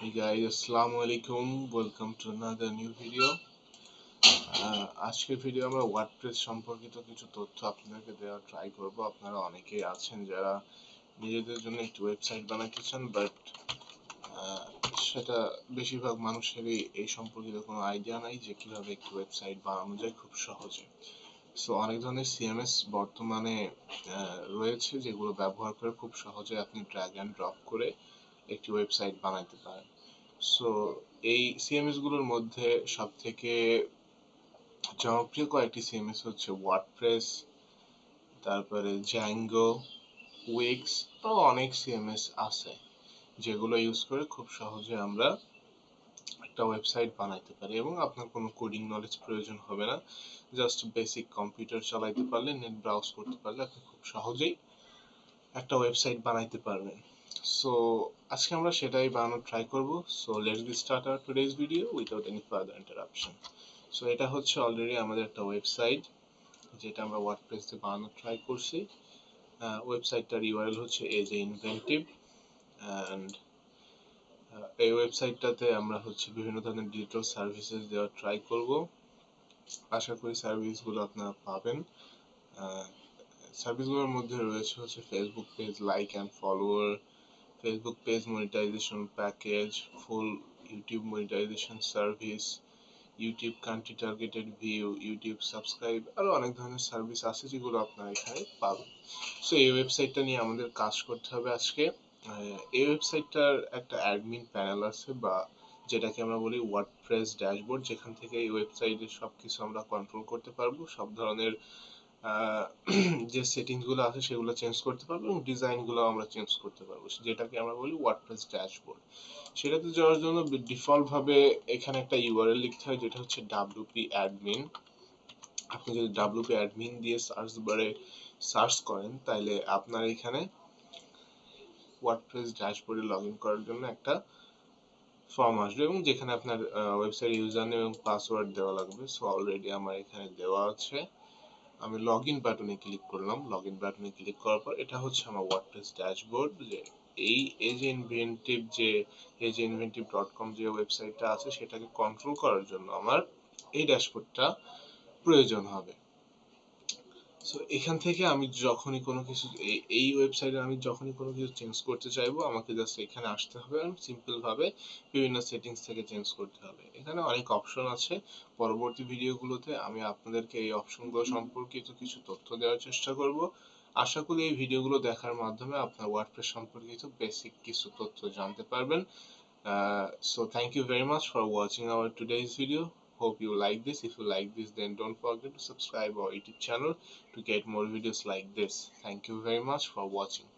Hey guys, Assalamu alaikum. Welcome to another new video. আজকের video আমরা WordPress সম্পর্কিত কিছু তথ্য আপনাদেরকে দেওয়ার ট্রাই করব। আপনারা অনেকেই আছেন যারা নিজেদের জন্য একটি ওয়েবসাইট বানাতে চান, বাট সেটা বেশিরভাগ মানুষেরই এই সম্পর্কিত কোনো আইডিয়া নাই যে কিভাবে একটি ওয়েবসাইট বানানো যায় খুব সহজে। সো অনেক ধরনের সিএমএস বর্তমানে রয়েছে যেগুলো ব্যবহার করে খুব সহজে আপনি ড্র্যাগ অ্যান্ড ড্রপ করে একটি ওয়েবসাইট বানাতে পারেন। সো এই সিএমএস গুলোর মধ্যে সবথেকে জনপ্রিয় কয়েকটি সিএমএস হচ্ছে ওয়ার্ডপ্রেস, তারপরে জ্যাঙ্গো, উইক্স, আরো অনেক সিএমএস আছে যেগুলো ইউজ করে খুব সহজে আমরা একটা ওয়েবসাইট বানাইতে পারি এবং আপনার কোনো কোডিং নলেজ প্রয়োজন হবে না। জাস্ট বেসিক কম্পিউটার চালাইতে পারলে, নেট ব্রাউজ করতে পারলে আপনি খুব সহজেই একটা ওয়েবসাইট বানাইতে পারবেন। সো আজকে আমরা সেটাই বানানোর ট্রাই করব। So let's get start our today's video without any further interruption. So এটা হচ্ছে অলরেডি আমাদের একটা ওয়েবসাইট যেটা আমরা ওয়ার্ডপ্রেস দিয়ে বানানোর ট্রাই করছি। ওয়েবসাইটটার ইউআরএল হচ্ছে এজ এ ইনভেন্টিভ, অ্যান্ড এই ওয়েবসাইটটাতে আমরা হচ্ছে বিভিন্ন ধরনের ডিজিটাল সার্ভিসেস দেওয়ার ট্রাই করব। আশা করি সার্ভিসগুলো আপনারা পাবেন। সার্ভিসগুলোর মধ্যে রয়েছে হচ্ছে Facebook page like and follower, Facebook page monetisation package, full YouTube monetisation service, YouTube country targeted view, YouTube subscribe, আরো অনেক ধরনের সার্ভিস আছে যেগুলো আপনারা এখানে পাবেন। সো এই ওয়েবসাইটটা নিয়ে আমাদের কাজ করতে হবে আজকে। এই ওয়েবসাইটটার একটা অ্যাডমিন প্যানেল আছে, বা যেটাকে আমরা বলি ওয়ার্ডপ্রেস ড্যাশবোর্ড, যেখান থেকে এই ওয়েবসাইটের সবকিছু আমরা কন্ট্রোল করতে পারবো। সব ধরনের যে সেটিংস গুলো আছে সেগুলো চেঞ্জ করতে পারবো এবং ডিজাইন গুলো আমরা চেঞ্জ করতে পারবো, যেটাকে আমরা বলি ওয়ার্ডপ্রেস ড্যাশবোর্ড। সেটাতে যাওয়ার জন্য ডিফল্ট ভাবে এখানে একটা ইউআরএল লিখতে হয় যেটা হচ্ছে wp admin। আপনি যদি wp admin দিয়ে সার্চ বারে সার্চ করেন তাহলে আপনার এখানে ওয়ার্ডপ্রেস ড্যাশবোর্ডে লগ ইন করার জন্য একটা ফর্ম আসবে এবং যেখানে আপনার ওয়েবসাইট ইউজার নেম এবং পাসওয়ার্ড দেওয়া লাগবে। সো অলরেডি আমার এখানে দেওয়া আছে। আমি লগ ইন বাটনে ক্লিক করলাম। লগ ইন বাটনে ক্লিক করার পর এটা হচ্ছে আমার ওয়ার্ডপ্রেস ড্যাশবোর্ড। যে এই ageinventive.com যে ওয়েবসাইটটা আছে সেটাকে কন্ট্রোল করার জন্য আমার এই ড্যাশবোর্ডটা প্রয়োজন হবে। সো এখান থেকে আমি যখনই কোনো কিছু এই ওয়েবসাইটে আমি যখনই কোনো কিছু চেঞ্জ করতে চাইবো আমাকে জাস্ট এখানে আসতে হবে এবং সিম্পল ভাবে বিভিন্ন সেটিংস থেকে চেঞ্জ করতে হবে। এখানে অনেক অপশন আছে। পরবর্তী ভিডিওগুলোতে আমি আপনাদেরকে এই অপশনগুলো সম্পর্কিত কিছু তথ্য দেওয়ার চেষ্টা করব। আশা করি এই ভিডিওগুলো দেখার মাধ্যমে আপনার ওয়ার্ডপ্রেস সম্পর্কিত বেসিক কিছু তথ্য জানতে পারবেন। So thank you very much for watching our today's video. Hope you like this. If you like this, then don't forget to subscribe our YouTube channel to get more videos like this. Thank you very much for watching.